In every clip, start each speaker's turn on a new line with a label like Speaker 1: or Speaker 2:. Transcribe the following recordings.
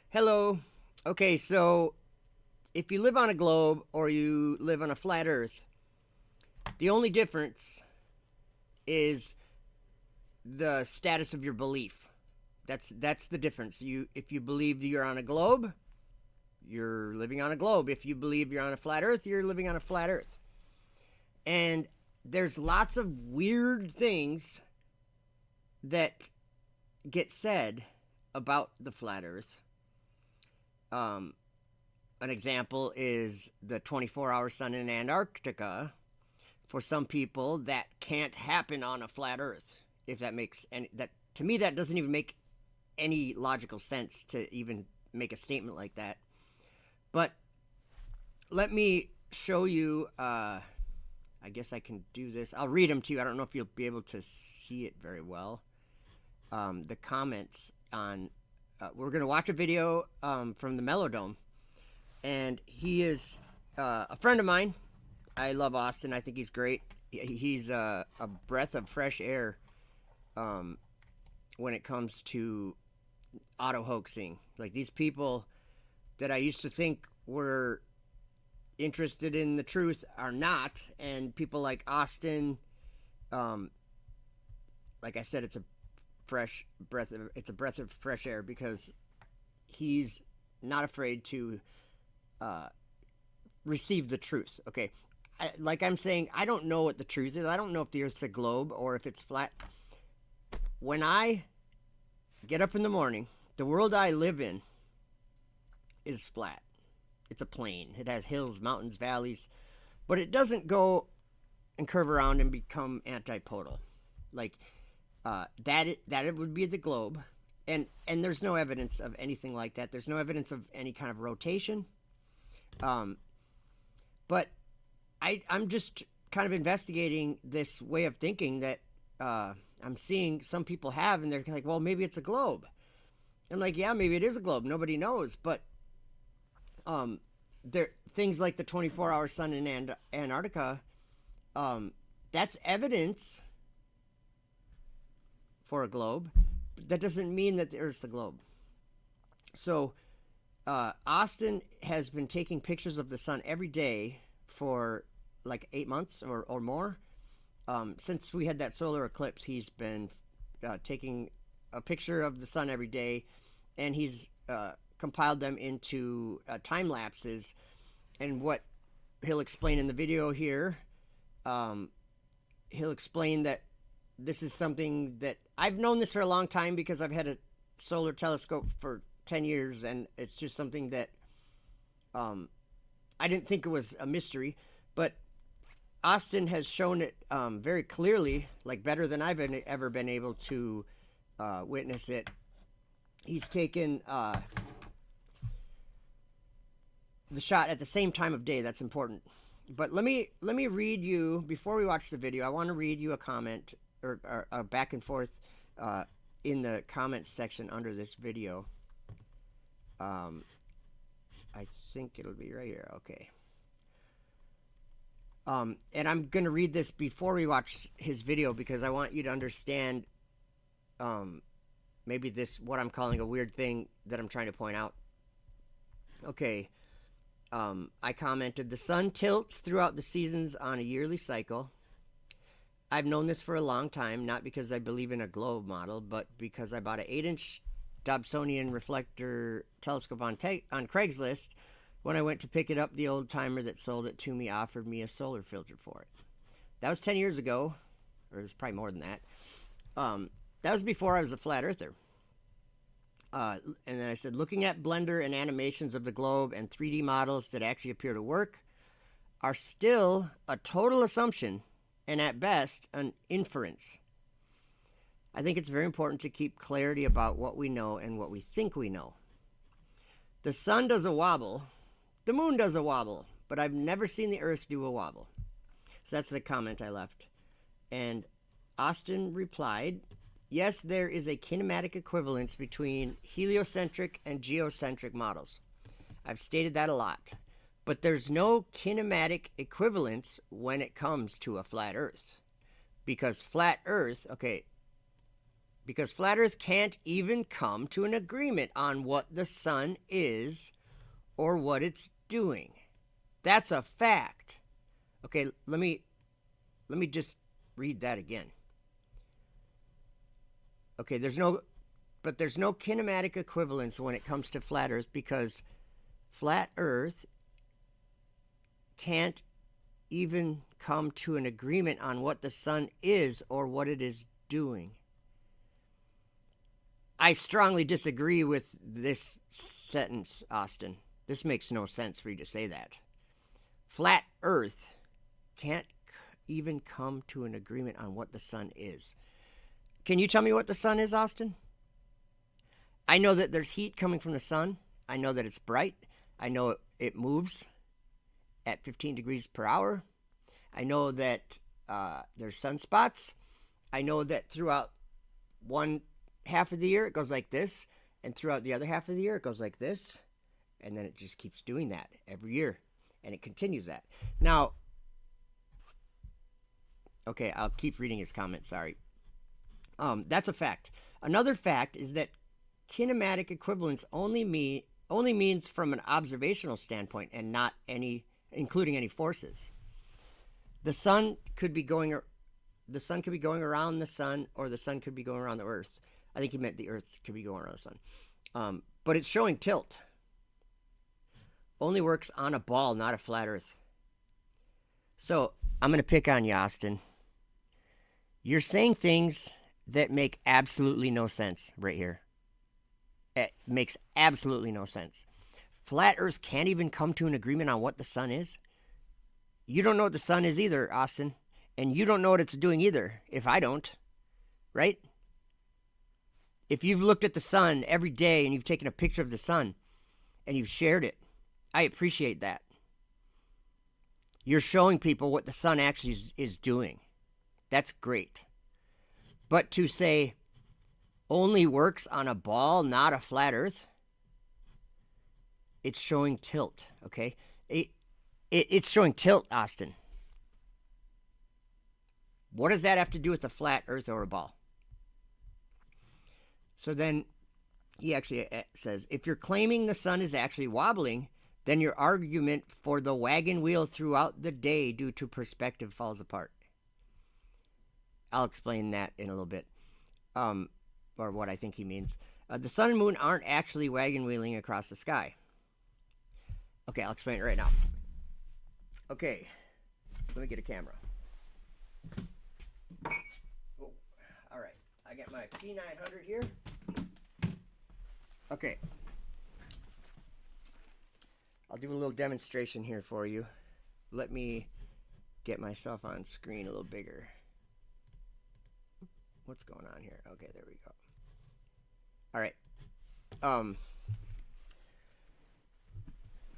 Speaker 1: Hello. Okay, so if you live on a globe or you live on a flat earth, the only difference is the status of your belief. That's the difference. If you believe you're on a globe, you're living on a globe. If you believe you're on a flat earth, you're living on a flat earth. And there's lots of weird things that get said about the flat earth. Um, an example is the 24-hour sun in Antarctica. For some people, that can't happen on a flat Earth. If that makes any that to me, that doesn't even make any logical sense to even make a statement like that. But let me show you. I guess I can do this. I'll read them to you. I don't know if you'll be able to see it very well. The comments on. We're going to watch a video from the MellowDome, and he is a friend of mine. I love Austin. I think he's great. He's a breath of fresh air when it comes to auto hoaxing. Like these people that I used to think were interested in the truth are not, and people like Austin, like I said, it's a breath of fresh air because he's not afraid to receive the truth. Okay, like I'm saying, I don't know what the truth is. I don't know if the Earth's a globe or if it's flat. When I get up in the morning, the world I live in is flat. It's a plain. It has hills, mountains, valleys, but it doesn't go and curve around and become antipodal. Like that it would be the globe, and there's no evidence of anything like that. There's no evidence of any kind of rotation. But I'm just kind of investigating this way of thinking that I'm seeing some people have, and they're like, well, maybe it's a globe. I'm like, yeah, maybe it is a globe. Nobody knows, but there things like the 24-hour sun in Antarctica, that's evidence for a globe. But that doesn't mean that the Earth's a globe. So Austin has been taking pictures of the sun every day for like 8 months or more. Since we had that solar eclipse, he's been taking a picture of the sun every day, and he's compiled them into time lapses. And what he'll explain in the video here, he'll explain that this is something that I've known this for a long time because I've had a solar telescope for 10 years, and it's just something that I didn't think it was a mystery, but Austin has shown it very clearly, like better than I've ever been able to witness it. He's taken the shot at the same time of day. That's important. But let me read you before we watch the video. I want to read you a comment or back and forth in the comments section under this video. I think it'll be right here. Okay. And I'm going to read this before we watch his video because I want you to understand maybe this, what I'm calling a weird thing that I'm trying to point out. Okay. I commented, the sun tilts throughout the seasons on a yearly cycle. I've known this for a long time, not because I believe in a globe model, but because I bought an 8-inch Dobsonian reflector telescope on Craigslist. When I went to pick it up, the old timer that sold it to me offered me a solar filter for it. That was 10 years ago, or it was probably more than that. That was before I was a flat earther. And then I said, looking at Blender and animations of the globe and 3D models that actually appear to work are still a total assumption and at best an inference. I think it's very important to keep clarity about what we know and what we think we know. The sun does a wobble, the moon does a wobble, but I've never seen the Earth do a wobble. So that's the comment I left. And Austin replied, yes, there is a kinematic equivalence between heliocentric and geocentric models. I've stated that a lot. But there's no kinematic equivalence when it comes to a flat Earth. Because flat Earth, okay, because flat Earth can't even come to an agreement on what the sun is or what it's doing. That's a fact. Okay, let me just read that again. Okay, there's no kinematic equivalence when it comes to flat Earth, because flat Earth can't even come to an agreement on what the sun is or what it is doing. I strongly disagree with this sentence, Austin. This makes no sense for you to say that. Flat Earth can't even come to an agreement on what the sun is. Can you tell me what the sun is, Austin? I know that there's heat coming from the sun. I know that it's bright. I know it moves at 15 degrees per hour. I know that there's sunspots. I know that throughout one half of the year it goes like this, and throughout the other half of the year it goes like this, and then it just keeps doing that every year, and it continues that. Now, okay, I'll keep reading his comment, sorry. That's a fact. Another fact is that kinematic equivalence only means from an observational standpoint, and not including any forces. The sun could be going around the sun, or the sun could be going around the Earth. I think he meant the Earth could be going around the sun. But it's showing tilt. Only works on a ball, not a flat Earth. So I'm going to pick on you, Austin. You're saying things that make absolutely no sense right here. It makes absolutely no sense. Flat Earth can't even come to an agreement on what the sun is. You don't know what the sun is either, Austin. And you don't know what it's doing either, if I don't. Right? If you've looked at the sun every day and you've taken a picture of the sun and you've shared it, I appreciate that. You're showing people what the sun actually is doing. That's great. But to say only works on a ball, not a flat Earth, it's showing tilt, okay? It's showing tilt, Austin. What does that have to do with a flat Earth or a ball? So then he actually says, if you're claiming the sun is actually wobbling, then your argument for the wagon wheel throughout the day due to perspective falls apart. I'll explain that in a little bit, or what I think he means. The sun and moon aren't actually wagon wheeling across the sky. Okay, I'll explain it right now. Okay, let me get a camera. Oh, all right, I got my P900 here. Okay, I'll do a little demonstration here for you. Let me get myself on screen a little bigger. What's going on here? Okay, there we go. All right.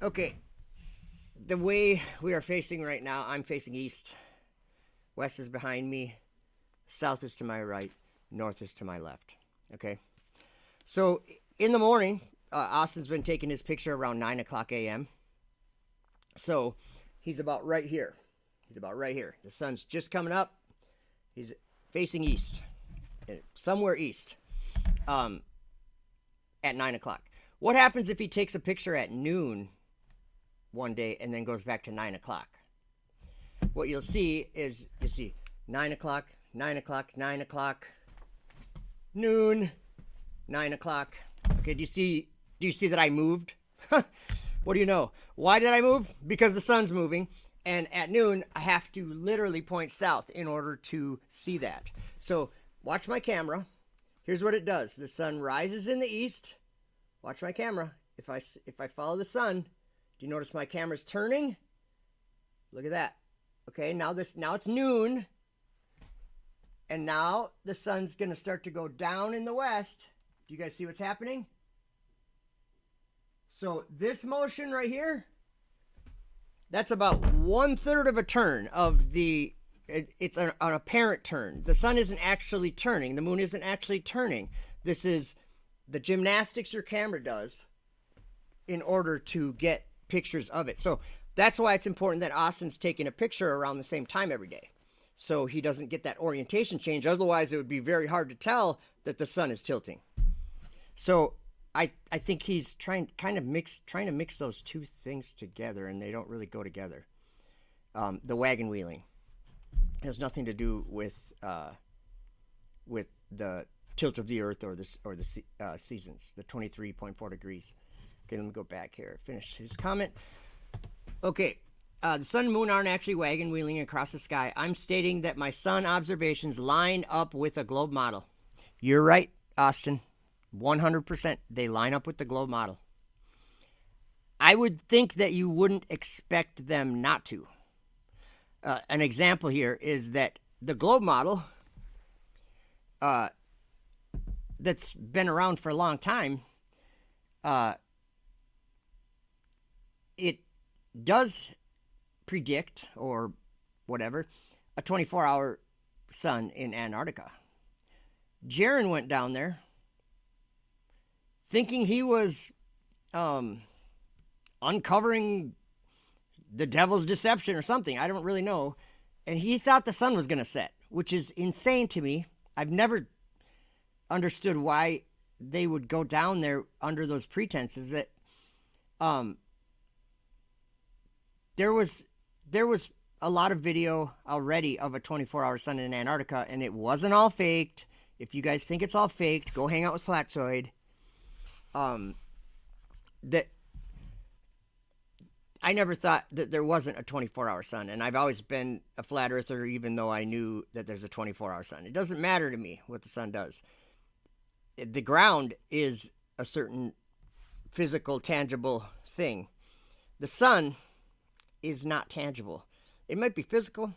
Speaker 1: Okay. The way we are facing right now, I'm facing east. West is behind me. South is to my right. North is to my left. Okay. So in the morning, Austin's been taking his picture around 9 o'clock a.m. So he's about right here. He's about right here. The sun's just coming up. He's facing east. Somewhere east. At 9 o'clock. What happens if he takes a picture at noon one day and then goes back to 9 o'clock? What you'll see is, 9 o'clock, 9 o'clock, 9 o'clock, noon, 9 o'clock. Okay, do you see that I moved? What do you know? Why did I move? Because the sun's moving, and at noon I have to literally point south in order to see that. So watch my camera. Here's what it does. The sun rises in the east. Watch my camera. If I follow the sun, do you notice my camera's turning? Look at that. Okay, now it's noon. And now the sun's going to start to go down in the west. Do you guys see what's happening? So this motion right here, that's about 1/3 of a turn of the, it's an apparent turn. The sun isn't actually turning. The moon isn't actually turning. This is the gymnastics your camera does in order to get pictures of it. So that's why it's important that Austin's taking a picture around the same time every day, so he doesn't get that orientation change. Otherwise, it would be very hard to tell that the sun is tilting. So I think he's trying to mix those two things together, and they don't really go together. The wagon wheeling has nothing to do with the tilt of the Earth or the seasons, the 23.4 degrees. Okay, let me go back here. Finish his comment. Okay, the sun and moon aren't actually wagon wheeling across the sky. I'm stating that my sun observations line up with a globe model. You're right, Austin. 100%. They line up with the globe model. I would think that you wouldn't expect them not to. An example here is that the globe model, that's been around for a long time, it does predict, or whatever, a 24-hour sun in Antarctica. Jaron went down there thinking he was uncovering the devil's deception or something. I don't really know. And he thought the sun was going to set, which is insane to me. I've never understood why they would go down there under those pretenses. That there was a lot of video already of a 24-hour sun in Antarctica, and it wasn't all faked. If you guys think it's all faked, go hang out with Flatzoid. That I never thought that there wasn't a 24-hour sun, and I've always been a flat earther, even though I knew that there's a 24-hour sun. It doesn't matter to me what the sun does. The ground is a certain physical, tangible thing. The sun is not tangible. It might be physical,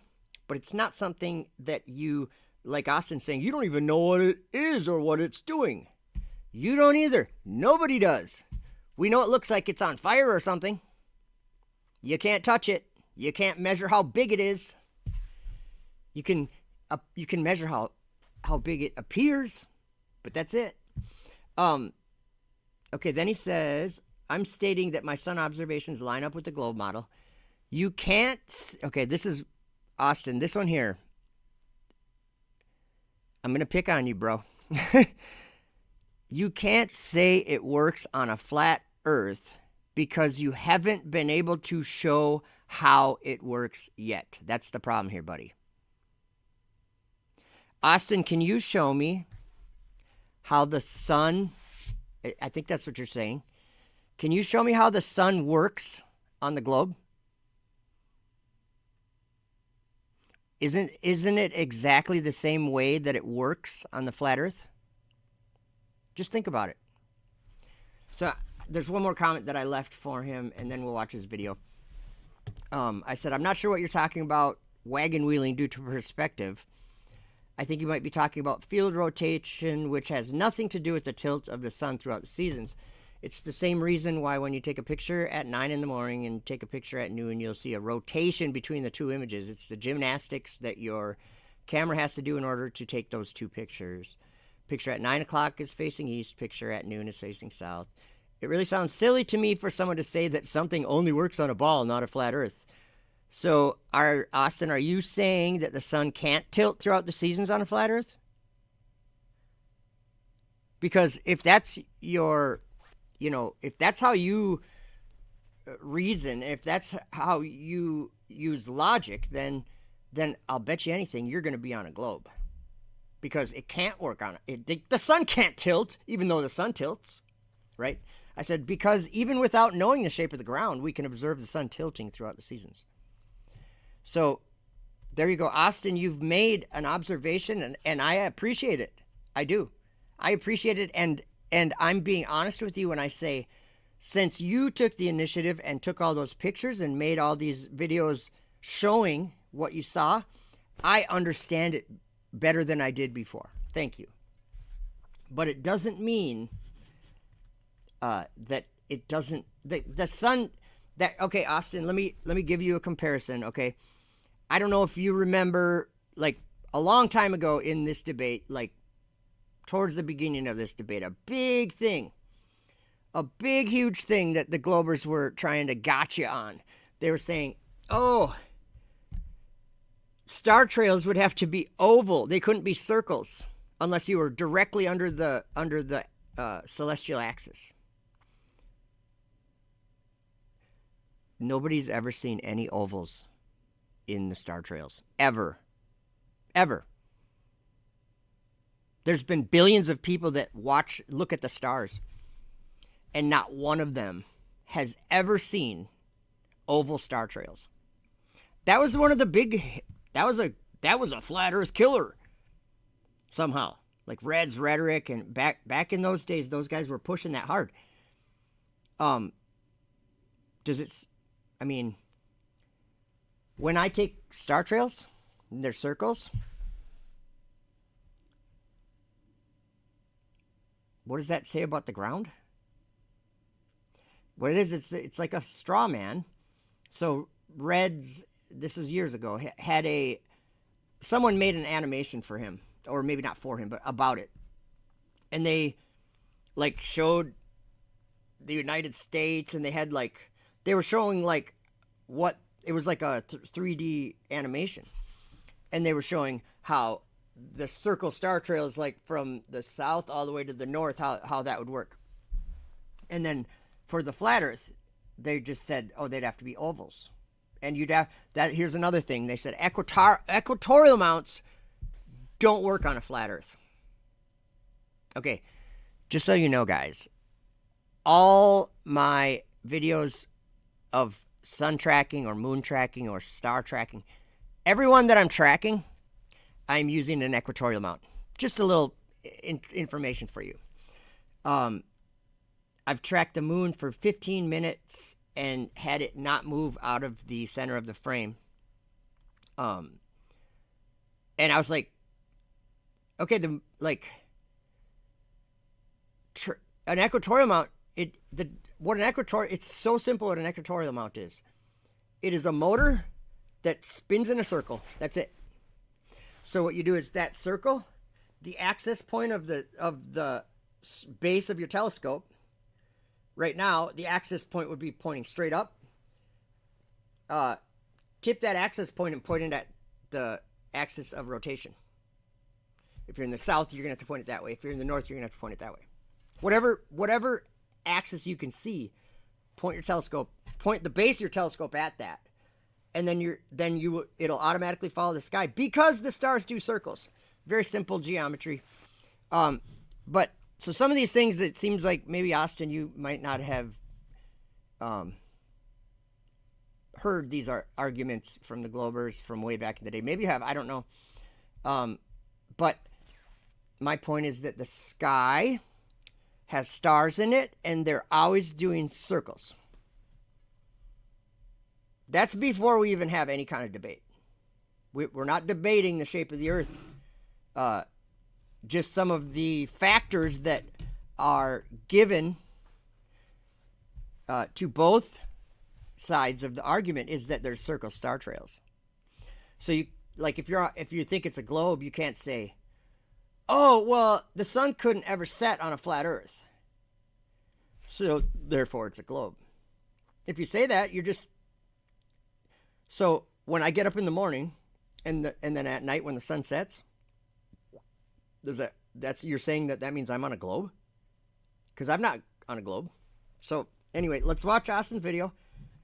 Speaker 1: but it's not something that you, like Austin saying, you don't even know what it is or what it's doing. You don't either. Nobody does. We know it looks like it's on fire or something. You can't touch it. You can't measure how big it is. You can measure how big it appears, but that's it. Okay, then he says, I'm stating that my sun observations line up with the globe model. You can't... Okay, this is Austin. This one here. I'm going to pick on you, bro. You can't say it works on a flat earth because you haven't been able to show how it works yet. That's the problem here, buddy. Austin, can you show me how the sun... I think that's what you're saying. Can you show me how the sun works on the globe? Isn't it exactly the same way that it works on the flat earth? Just think about it. So there's one more comment that I left for him, and then we'll watch his video. I said, I'm not sure what you're talking about wagon wheeling due to perspective. I think you might be talking about field rotation, which has nothing to do with the tilt of the sun throughout the seasons. It's the same reason why when you take a picture at 9 in the morning and take a picture at noon, you'll see a rotation between the two images. It's the gymnastics that your camera has to do in order to take those two pictures. Picture at 9 o'clock is facing east. Picture at noon is facing south. It really sounds silly to me for someone to say that something only works on a ball, not a flat earth. So, Austin, are you saying that the sun can't tilt throughout the seasons on a flat earth? Because if that's your, if that's how you reason, if that's how you use logic, then I'll bet you anything you're going to be on a globe. Because it can't work on it. The sun can't tilt, even though the sun tilts, right? I said, because even without knowing the shape of the ground, we can observe the sun tilting throughout the seasons. So there you go. Austin, you've made an observation, and I appreciate it. I do. I appreciate it, and I'm being honest with you when I say, since you took the initiative and took all those pictures and made all these videos showing what you saw, I understand it better than I did before. Thank you. But it doesn't mean that it doesn't... The sun... Okay, Austin, let me give you a comparison, okay? I don't know if you remember, like, a long time ago in this debate, like, towards the beginning of this debate, a big thing, a big, huge thing that the Globers were trying to gotcha on. They were saying, oh, star trails would have to be oval. They couldn't be circles. unless you were directly under the celestial axis. Nobody's ever seen any ovals in the star trails. Ever. Ever. There's been billions of people that look at the stars, and not one of them has ever seen oval star trails. That was one of the big, that was a flat earth killer somehow. Like Red's rhetoric, and back in those days, those guys were pushing that hard. When I take star trails, and they're circles, what does that say about the ground? What it is, it's like a straw man. So Red's, this was years ago, had someone made an animation for him, or maybe not for him, but about it. And they like showed the United States, and they were showing like what it was, like a 3D animation. And they were showing how the circle star trail is like from the south all the way to the north, how that would work. And then for the flat earth, they just said, oh, they'd have to be ovals. And here's another thing. They said equatorial mounts don't work on a flat earth. Okay, just so you know, guys, all my videos of sun tracking or moon tracking or star tracking, everyone that I'm tracking, I'm using an equatorial mount. Just a little information for you. I've tracked the moon for 15 minutes and had it not move out of the center of the frame. And I was like, okay, an equatorial mount, it's so simple what an equatorial mount is. It is a motor that spins in a circle. That's it. So what you do is that circle, the axis point of the base of your telescope. Right now, the axis point would be pointing straight up. Tip that axis point and point it at the axis of rotation. If you're in the south, you're going to have to point it that way. If you're in the north, you're going to have to point it that way. Whatever axis you can see, point the base of your telescope at that. And then it'll automatically follow the sky because the stars do circles. Very simple geometry. But so some of these things, it seems like maybe Austin, you might not have heard these arguments from the Globers from way back in the day. Maybe you have, I don't know. But my point is that the sky has stars in it, and they're always doing circles. That's before we even have any kind of debate. We're not debating the shape of the earth. Just some of the factors that are given to both sides of the argument is that there's circle star trails. So if you think it's a globe, you can't say, oh, well, the sun couldn't ever set on a flat earth, so therefore it's a globe. If you say that, you're just... So when I get up in the morning and then at night when the sun sets, you're saying that means I'm on a globe? Because I'm not on a globe. So anyway, let's watch Austin's video.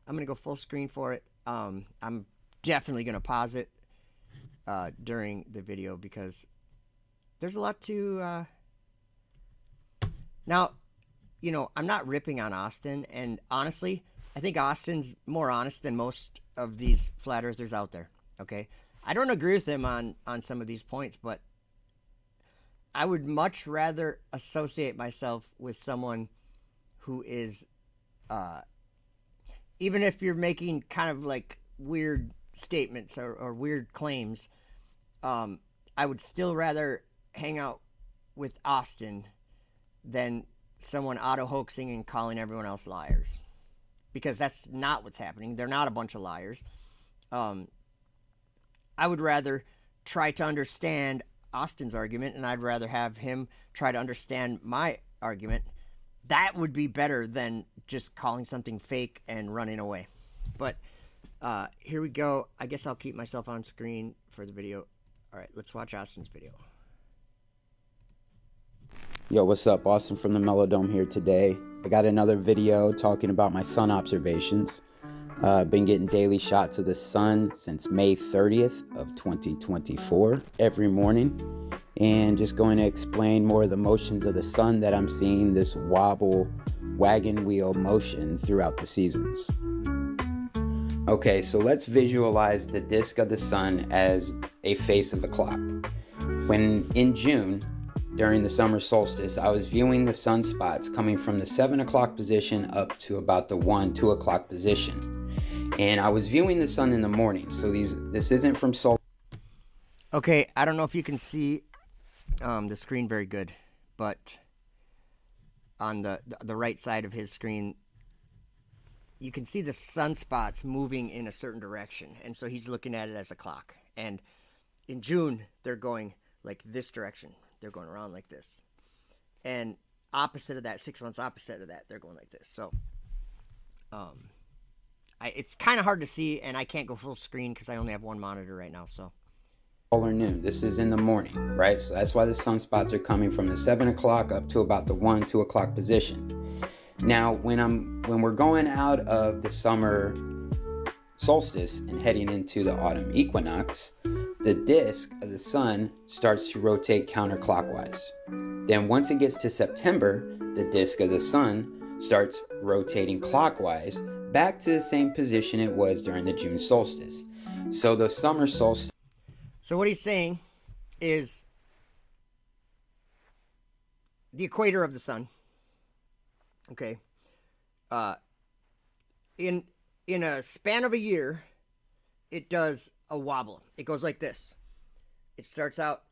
Speaker 1: I'm going to go full screen for it. I'm definitely going to pause it during the video because there's a lot to... Now, I'm not ripping on Austin, and honestly, I think Austin's more honest than most of these flat earthers out there, okay? I don't agree with him on some of these points, but I would much rather associate myself with someone who is, even if you're making kind of like weird statements or weird claims, I would still rather hang out with Austin than someone auto-hoaxing and calling everyone else liars. Because that's not what's happening. They're not a bunch of liars. I would rather try to understand Austin's argument, and I'd rather have him try to understand my argument. That would be better than just calling something fake and running away. But here we go. I guess I'll keep myself on screen for the video. All right, let's watch Austin's video.
Speaker 2: Yo, what's up? Austin from the MellowDome here today. I got another video talking about my sun observations. I've been getting daily shots of the sun since May 30th of 2024 every morning, and just going to explain more of the motions of the sun that I'm seeing, this wobble wagon wheel motion throughout the seasons. Okay, so let's visualize the disk of the sun as a face of a clock. When in June, during the summer solstice, I was viewing the sunspots coming from the 7 o'clock position up to about the 2 o'clock position. And I was viewing the sun in the morning, so this isn't from sol.
Speaker 1: Okay, I don't know if you can see the screen very good, but on the right side of his screen, you can see the sunspots moving in a certain direction. And so he's looking at it as a clock. And in June, they're going like this direction. They're going around like this. And opposite of that, 6 months opposite of that, they're going like this. So it's kind of hard to see, and I can't go full screen because I only have one monitor right now. So
Speaker 2: Or noon. This is in the morning, right? So that's why the sunspots are coming from the 7 o'clock up to about the 2 o'clock position. Now, when we're going out of the summer solstice and heading into the autumn equinox, the disk of the sun starts to rotate counterclockwise. Then once it gets to September, the disk of the sun starts rotating clockwise back to the same position it was during the June solstice. So the summer solstice.
Speaker 1: So what he's saying is the equator of the sun. Okay. In a span of a year, it does a wobble. It goes like this. It starts out,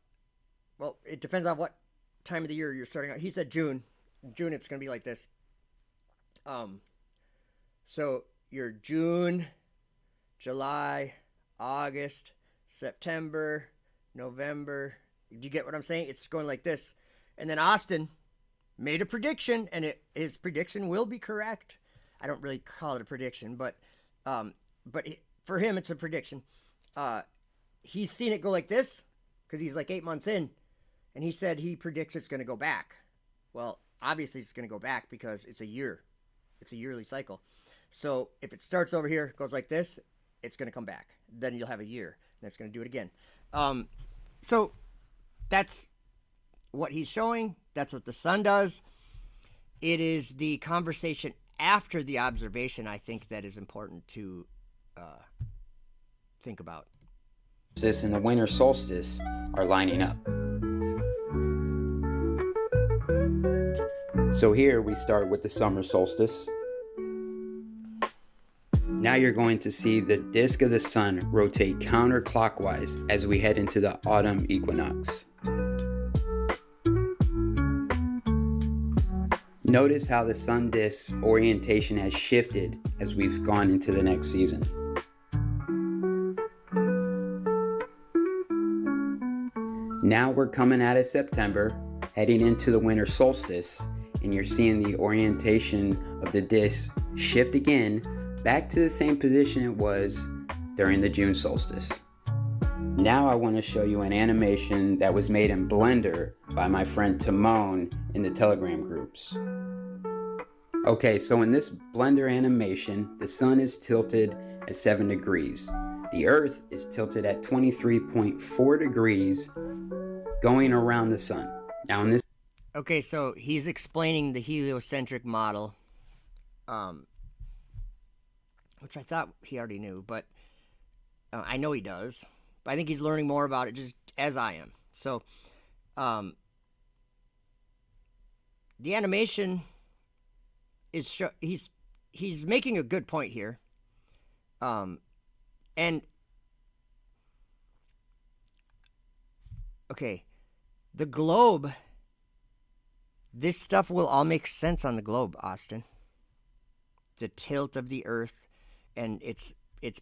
Speaker 1: well, it depends on what time of the year you're starting out. He said June. In June, it's going to be like this. So your June, July, August, September, November. Do you get what I'm saying? It's going like this. And then Austin made a prediction, and his prediction will be correct. I don't really call it a prediction, but for him, it's a prediction. He's seen it go like this because he's like 8 months in, and he said he predicts it's going to go back. Well, obviously it's going to go back because it's a year. It's a yearly cycle. So if it starts over here, goes like this, it's going to come back. Then you'll have a year, and it's going to do it again. So that's what he's showing. That's what the sun does. It is the conversation after the observation, I think, that is important to think about.
Speaker 2: Solstice and the winter solstice are lining up. So here we start with the summer solstice. Now you're going to see the disk of the sun rotate counterclockwise as we head into the autumn equinox. Notice how the sun disk's orientation has shifted as we've gone into the next season. Now we're coming out of September, heading into the winter solstice, and you're seeing the orientation of the disk shift again back to the same position it was during the June solstice. Now I want to show you an animation that was made in Blender by my friend Timon in the Telegram groups. Okay, so in this Blender animation, the sun is tilted at 7 degrees. The Earth is tilted at 23.4 degrees going around the sun. Now in this...
Speaker 1: Okay, so he's explaining the heliocentric model, which I thought he already knew, but I know he does. But I think he's learning more about it just as I am. So the animation is he's making a good point here. And okay, the globe, this stuff will all make sense on the globe, Austin. The tilt of the Earth and its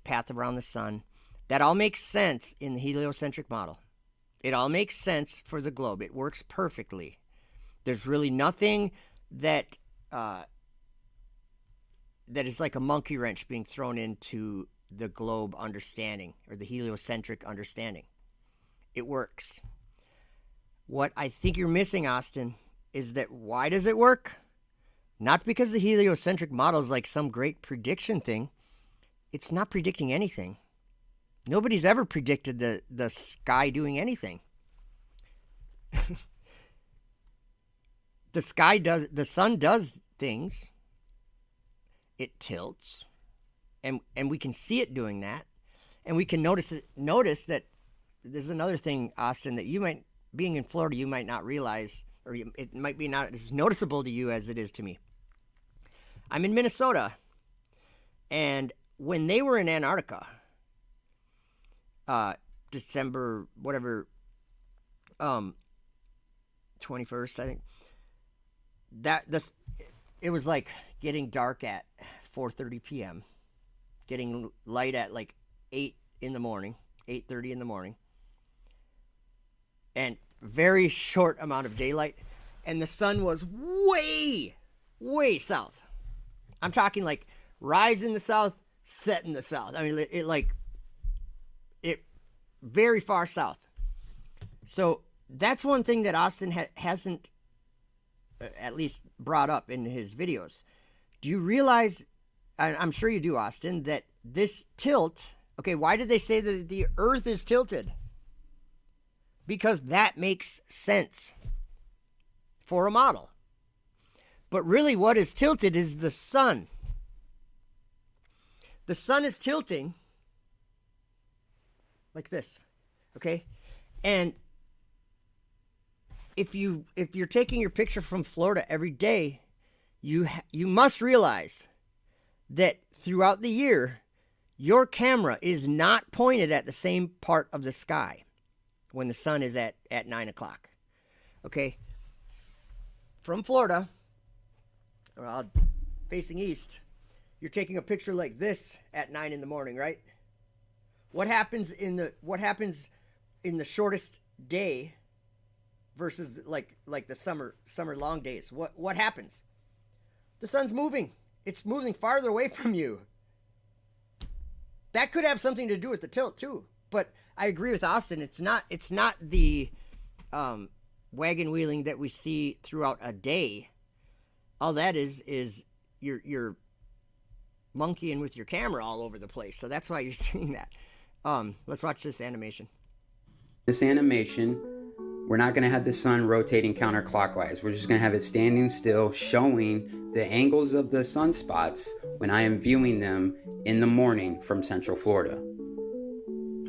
Speaker 1: path around the sun, that all makes sense in the heliocentric model. It all makes sense for the globe. It works perfectly. There's really nothing that is like a monkey wrench being thrown into the globe understanding or the heliocentric understanding. It works. What I think you're missing, Austin, is that why does it work? Not because the heliocentric model is like some great prediction thing. It's not predicting anything. Nobody's ever predicted the sky doing anything. The sun does things. It tilts, and we can see it doing that, and we can notice that there's another thing, Austin, that you might, being in Florida, you might not realize, or it might be not as noticeable to you as it is to me. I'm in Minnesota, and when they were in Antarctica, December whatever, 21st, I think, it was like getting dark at 4:30 p.m., getting light at like 8:30 in the morning, and very short amount of daylight, and the sun was way south. I'm talking like rise in the south, set in the south. I mean, it very far south. So that's one thing that Austin hasn't at least brought up in his videos. Do you realize, I'm sure you do, Austin, that this tilt, okay, why did they say that the earth is tilted? Because that makes sense for a model. But really what is tilted is the sun. The sun is tilting like this, okay? And if you're taking your picture from Florida every day, you must realize that throughout the year, your camera is not pointed at the same part of the sky when the sun is at 9 o'clock. Okay? From Florida, facing east, you're taking a picture like this at 9 in the morning, right? What happens in the shortest day versus like the summer long days? What happens? The sun's moving. It's moving farther away from you. That could have something to do with the tilt too. But I agree with Austin. It's not the wagon wheeling that we see throughout a day. All that is you're monkeying with your camera all over the place. So that's why you're seeing that. Let's watch this animation.
Speaker 2: This animation, we're not going to have the sun rotating counterclockwise. We're just going to have it standing still, showing the angles of the sunspots when I am viewing them in the morning from Central Florida.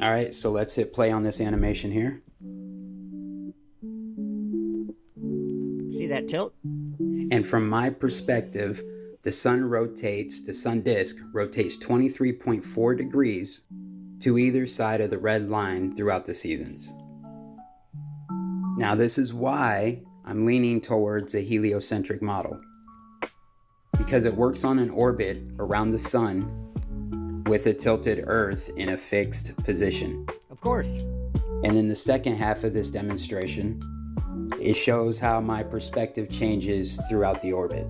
Speaker 2: All right, so let's hit play on this animation here.
Speaker 1: See that tilt?
Speaker 2: And from my perspective, the sun disk rotates 23.4 degrees to either side of the red line throughout the seasons. Now, this is why I'm leaning towards a heliocentric model, because it works on an orbit around the sun with a tilted Earth in a fixed position.
Speaker 1: Of course.
Speaker 2: And in the second half of this demonstration, it shows how my perspective changes throughout the orbit.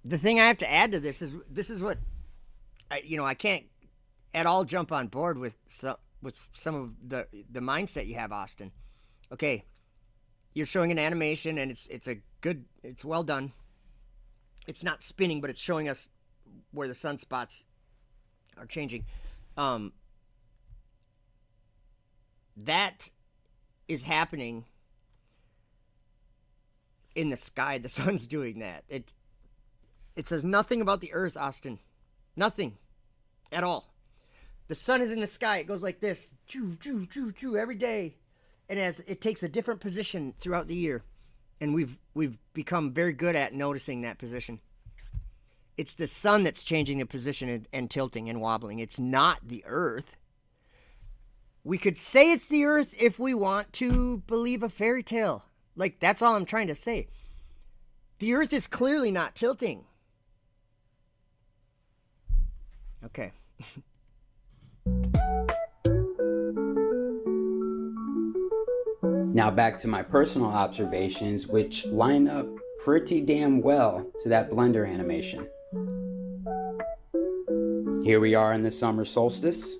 Speaker 1: The thing I have to add to this is what I can't at all jump on board with some of the mindset you have, Austin. Okay, you're showing an animation and it's well done. It's not spinning, but it's showing us where the sunspots are changing. That is happening in the sky. The sun's doing that. It says nothing about the Earth, Austin. Nothing at all. The sun is in the sky. It goes like this, choo, choo, choo, choo, every day, and as it takes a different position throughout the year, and we've become very good at noticing that position. It's the sun that's changing the position and tilting and wobbling. It's not the Earth. We could say it's the Earth if we want to believe a fairy tale. Like, that's all I'm trying to say. The Earth is clearly not tilting. Okay.
Speaker 2: Now back to my personal observations, which line up pretty damn well to that blender animation. Here we are in the summer solstice.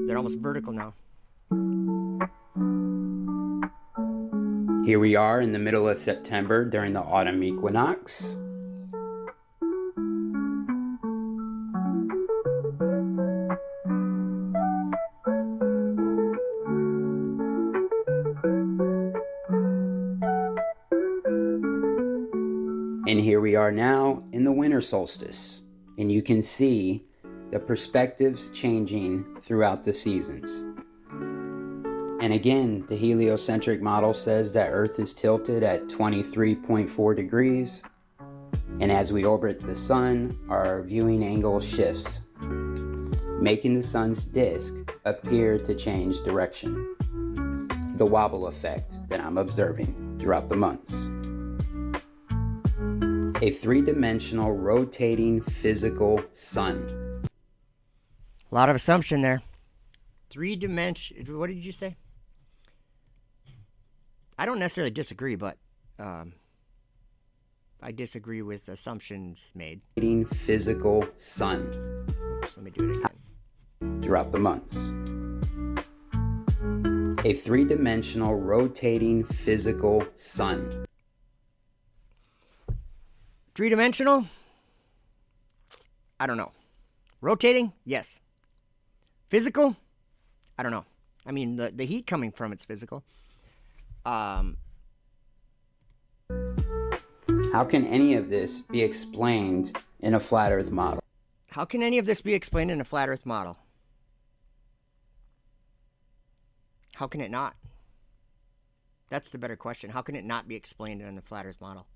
Speaker 1: They're almost vertical now.
Speaker 2: Here we are in the middle of September during the autumn equinox. And here we are now in the winter solstice. And you can see the perspectives changing throughout the seasons. And again, the heliocentric model says that Earth is tilted at 23.4 degrees. And as we orbit the sun, our viewing angle shifts, making the sun's disk appear to change direction. The wobble effect that I'm observing throughout the months. A three-dimensional rotating physical sun.
Speaker 1: A lot of assumption there. Three-dimension. What did you say? I don't necessarily disagree, but I disagree with assumptions made.
Speaker 2: Physical sun.
Speaker 1: Oops, let me do it again.
Speaker 2: Throughout the months. A three-dimensional rotating physical sun.
Speaker 1: Three-dimensional? I don't know. Rotating? Yes. Physical? I don't know. I mean, the heat coming from it's physical.
Speaker 2: How can any of this be explained in a flat Earth model?
Speaker 1: How can any of this be explained in a flat Earth model? How can it not? That's the better question. How can it not be explained in the flat Earth model?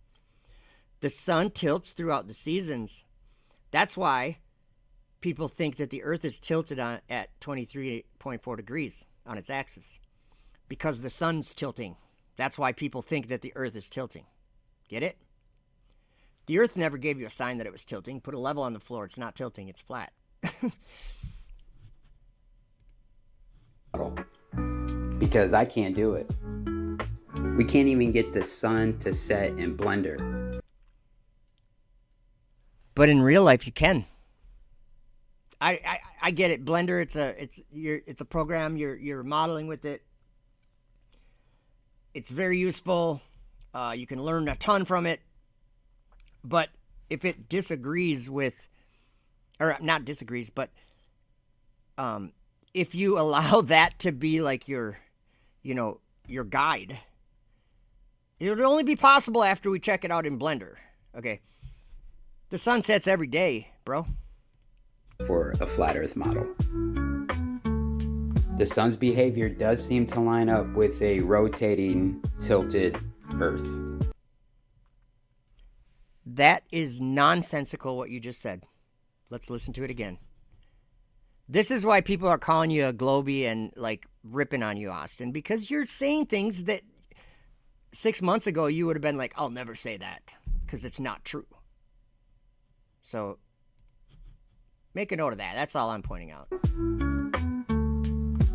Speaker 1: The sun tilts throughout the seasons. That's why people think that the Earth is tilted at 23.4 degrees on its axis. Because the sun's tilting. That's why people think that the Earth is tilting. Get it? The Earth never gave you a sign that it was tilting. Put a level on the floor. It's not tilting. It's flat.
Speaker 2: Because I can't do it. We can't even get the sun to set in Blender.
Speaker 1: But in real life, you can. I get it. Blender, it's a program. You're modeling with it. It's very useful. You can learn a ton from it. But if it disagrees with, or not disagrees, but if you allow that to be like your guide, it would only be possible after we check it out in Blender. Okay. The sun sets every day, bro.
Speaker 2: For a flat Earth model. The sun's behavior does seem to line up with a rotating, tilted Earth.
Speaker 1: That is nonsensical what you just said. Let's listen to it again. This is why people are calling you a globie and like ripping on you, Austin, because you're saying things that 6 months ago you would have been like, I'll never say that because it's not true. So make a note of that. That's all I'm pointing out.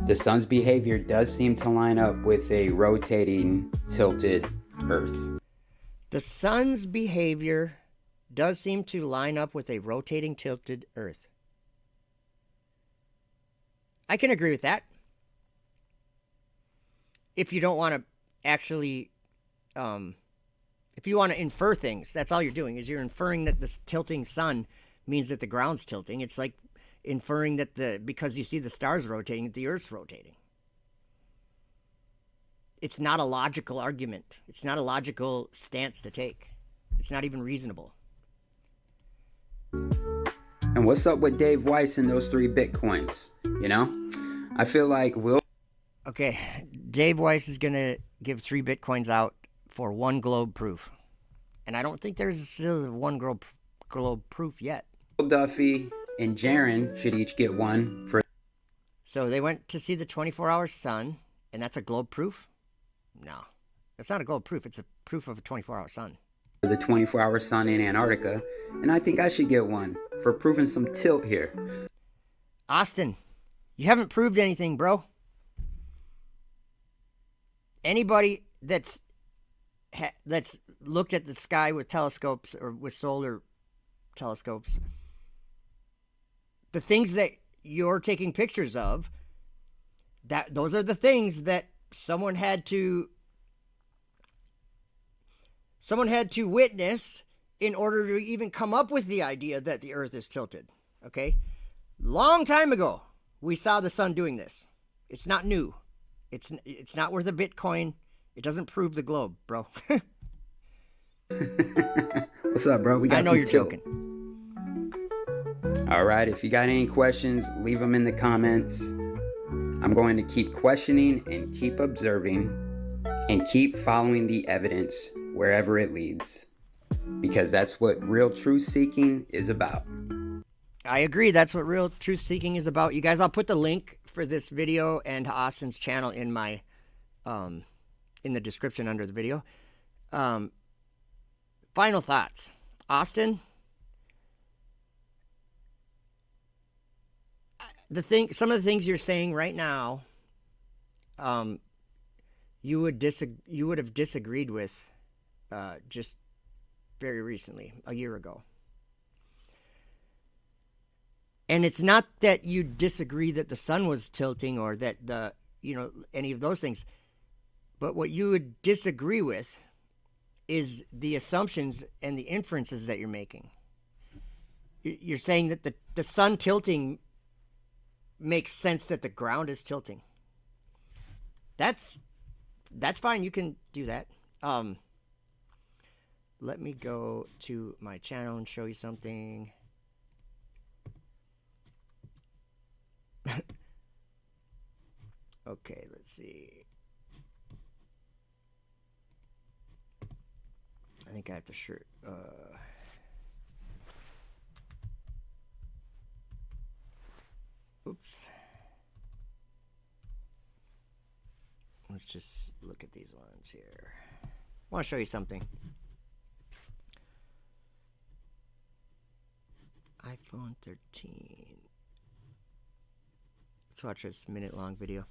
Speaker 2: The sun's behavior does seem to line up with a rotating, tilted Earth.
Speaker 1: The sun's behavior does seem to line up with a rotating, tilted Earth. I can agree with that. If you don't want to actually, if you want to infer things, that's all you're doing, is you're inferring that this tilting sun means that the ground's tilting. It's like inferring that because you see the stars rotating, that the Earth's rotating. It's not a logical argument. It's not a logical stance to take. It's not even reasonable.
Speaker 2: And what's up with Dave Weiss and those 3 Bitcoins? You know? I feel like
Speaker 1: Okay, Dave Weiss is going to give 3 Bitcoins out for 1 globe proof. And I don't think there's still 1 globe proof yet.
Speaker 2: Duffy and Jaron should each get 1 for.
Speaker 1: So they went to see the 24-hour sun, and that's a globe proof? No, that's not a globe proof. It's a proof of a 24-hour sun.
Speaker 2: The 24-hour sun in Antarctica, and I think I should get 1 for proving some tilt here.
Speaker 1: Austin, you haven't proved anything, bro. Anybody that's looked at the sky with telescopes or with solar telescopes the things that you're taking pictures of, those are the things that someone had to witness in order to even come up with the idea that the earth is tilted. Okay? Long time ago, we saw the sun doing this. It's not new. It's not worth a Bitcoin. It doesn't prove the globe, bro.
Speaker 2: What's up, bro? We got
Speaker 1: I know
Speaker 2: some
Speaker 1: you're
Speaker 2: tilt.
Speaker 1: joking.
Speaker 2: All right, if you got any questions, leave them in the comments. I'm going to keep questioning and keep observing and keep following the evidence wherever it leads, because that's what real truth seeking is about.
Speaker 1: I agree. That's what real truth seeking is about. You guys, I'll put the link for this video and Austin's channel in my in the description under the video. Final thoughts. Austin, some of the things you're saying right now, you would have disagreed with just very recently, a year ago. And it's not that you disagree that the sun was tilting or that any of those things, but what you would disagree with is the assumptions and the inferences that you're making. You're saying that the sun tilting makes sense that the ground is tilting. That's fine. You can do that. Let me go to my channel and show you something. Okay, let's see. I think I have to oops. Let's just look at these ones here. I want to show you something. iPhone 13. Let's watch this minute-long video.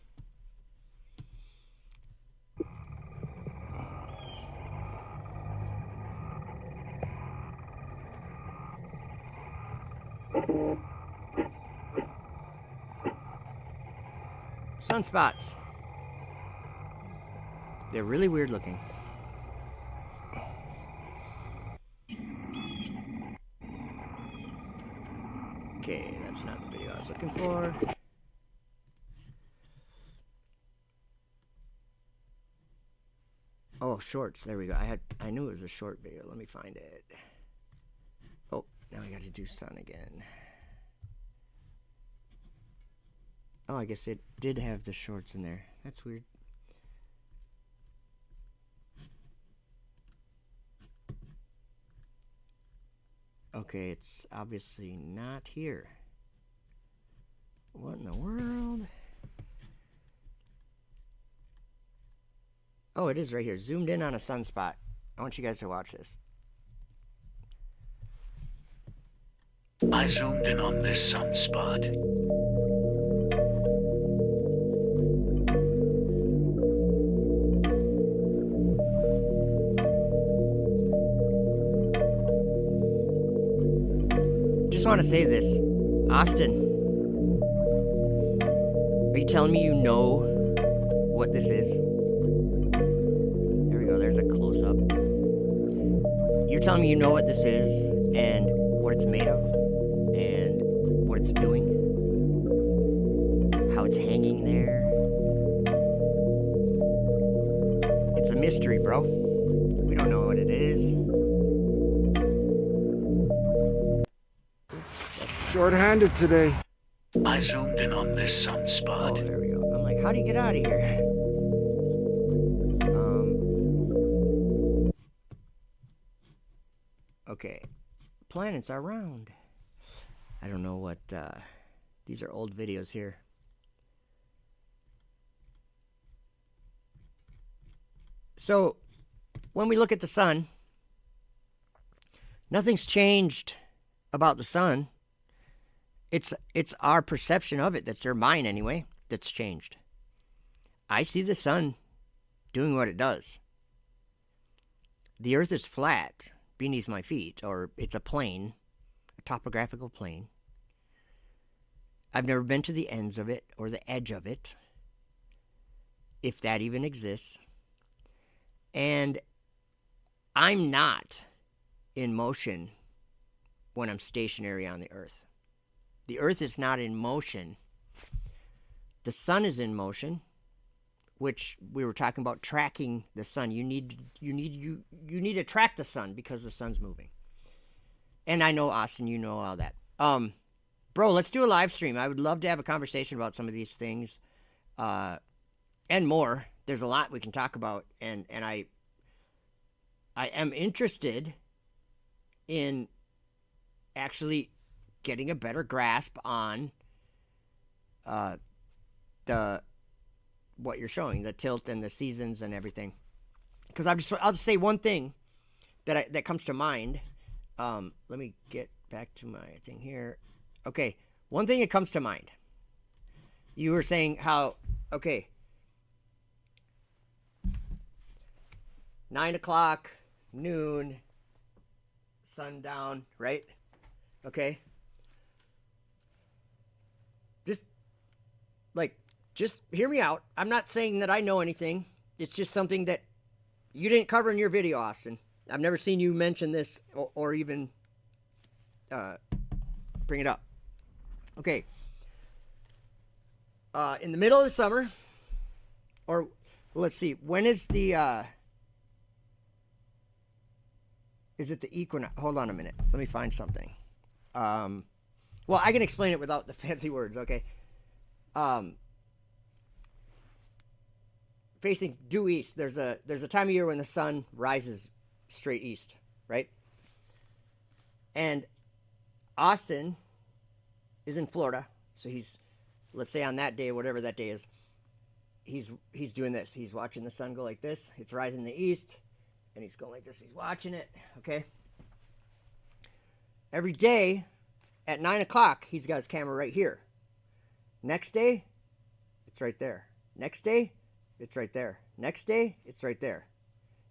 Speaker 1: Sunspots. They're really weird looking. Okay, that's not the video I was looking for. Oh, shorts. There we go. I knew it was a short video. Let me find it. Oh, now I got to do sun again. Oh, I guess it did have the shorts in there. That's weird. Okay, it's obviously not here. What in the world? Oh, it is right here. Zoomed in on a sunspot. I want you guys to watch this.
Speaker 3: I zoomed in on this sunspot.
Speaker 1: Just want to say this. Austin, are you telling me you know what this is? There we go. There's a close-up. You're telling me you know what this is and what it's made of and what it's doing? How it's hanging there? It's a mystery, bro. We don't know what it is.
Speaker 4: Short-handed today.
Speaker 3: I zoomed in on this sunspot.
Speaker 1: Oh, there we go. I'm like, how do you get out of here? Okay. Planets are round. I don't know what, these are old videos here. So, when we look at the sun, nothing's changed about the sun. It's our perception of it, that's their mind anyway, that's changed. I see the sun doing what it does. The earth is flat beneath my feet, or it's a plane, a topographical plane. I've never been to the ends of it or the edge of it, if that even exists. And I'm not in motion when I'm stationary on the earth. The earth is not in motion. The sun is in motion, which we were talking about tracking the sun. You need to track the sun because the sun's moving. And I know, Austin, you know all that. Bro, let's do a live stream. I would love to have a conversation about some of these things, and more. There's a lot we can talk about, and I am interested in actually getting a better grasp on what you're showing, the tilt and the seasons and everything. Because I'll just say one thing that comes to mind. Let me get back to my thing here. Okay, one thing that comes to mind. You were saying how, okay, 9 o'clock, noon, sundown, right? Okay. Just hear me out. I'm not saying that I know anything. It's just something that you didn't cover in your video, Austin. I've never seen you mention this or even bring it up. Okay. In the middle of the summer, or let's see, when is the is it the equinox? Hold on a minute. Let me find something. Well, I can explain it without the fancy words, okay? Facing due east, there's a time of year when the sun rises straight east, right? And Austin is in Florida, so he's, let's say on that day, whatever that day is, he's doing this. He's watching the sun go like this. It's rising in the east, and he's going like this. He's watching it, okay? Every day at 9 o'clock, he's got his camera right here. Next day, it's right there. Next day, it's right there. Next day, it's right there.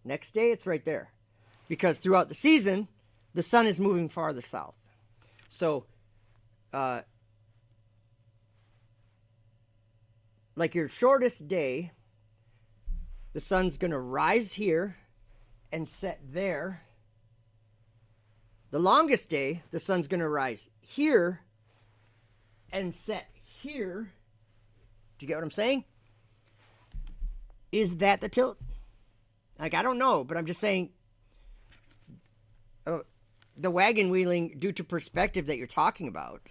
Speaker 1: Next day, it's right there. Because throughout the season, the sun is moving farther south. So, like your shortest day, the sun's going to rise here and set there. The longest day, the sun's going to rise here and set here. Do you get what I'm saying? Is that the tilt? Like, I don't know, but I'm just saying the wagon wheeling due to perspective that you're talking about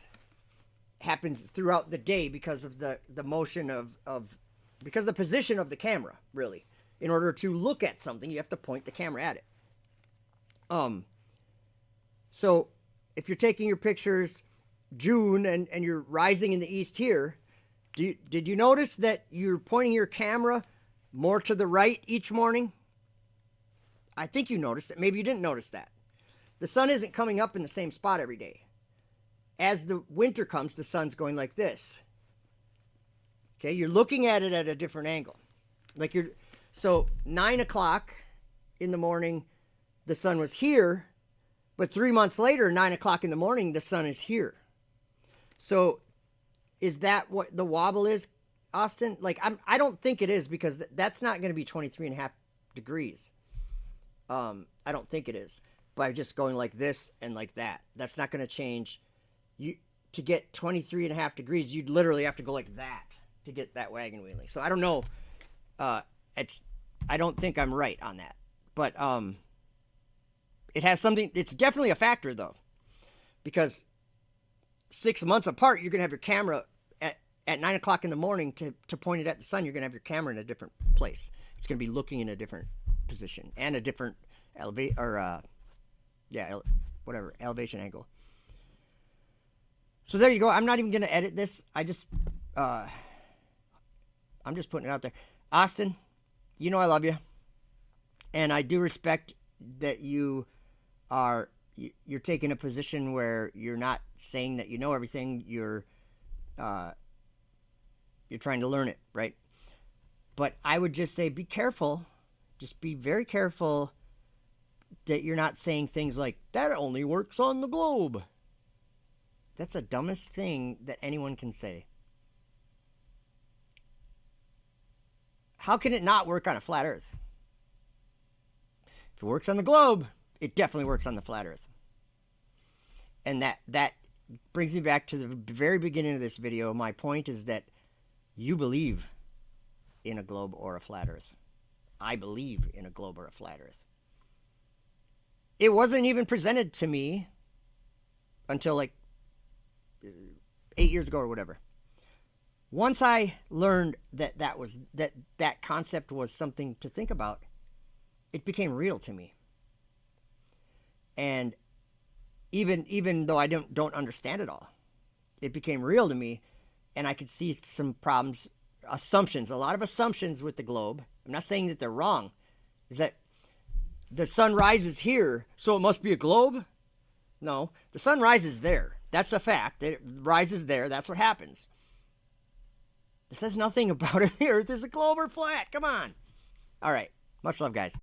Speaker 1: happens throughout the day because of the motion of because the position of the camera, really. In order to look at something, you have to point the camera at it. So if you're taking your pictures June and you're rising in the east here, did you notice that you're pointing your camera more to the right each morning? I think you noticed it. Maybe you didn't notice that. The sun isn't coming up in the same spot every day. As the winter comes, the sun's going like this. Okay, you're looking at it at a different angle. So 9 o'clock in the morning, the sun was here, but 3 months later, 9 o'clock in the morning, the sun is here. So is that what the wobble is, Austin? I don't think it is, because that's not going to be 23.5 degrees. I don't think it is. By just going like this and like that. That's not going to change. To get 23.5 degrees, you'd literally have to go like that to get that wagon wheeling. So I don't know. I don't think I'm right on that. But it has something. It's definitely a factor, though. Because 6 months apart, you're going to have your camera at 9 o'clock in the morning to point it at the sun. You're going to have your camera in a different place. It's going to be looking in a different position and a different elevation angle. So there you go. I'm not even going to edit this. I'm just putting it out there. Austin, you know I love you. And I do respect that you're taking a position where you're not saying that you know everything. You're trying to learn it, right? But I would just say be careful. Just be very careful that you're not saying things like, that only works on the globe. That's the dumbest thing that anyone can say. How can it not work on a flat Earth? If it works on the globe, it definitely works on the flat Earth. And that brings me back to the very beginning of this video. My point is that you believe in a globe or a flat Earth. I believe in a globe or a flat Earth. It wasn't even presented to me until like 8 years ago or whatever. Once I learned that that concept was something to think about, it became real to me. And even though I don't understand it all, it became real to me, and I could see some problems, assumptions, a lot of assumptions with the globe. I'm not saying that they're wrong. Is that the sun rises here, so it must be a globe? No, the sun rises there. That's a fact. It rises there. That's what happens. This says nothing about if the Earth is a globe or flat. Come on. All right. Much love, guys.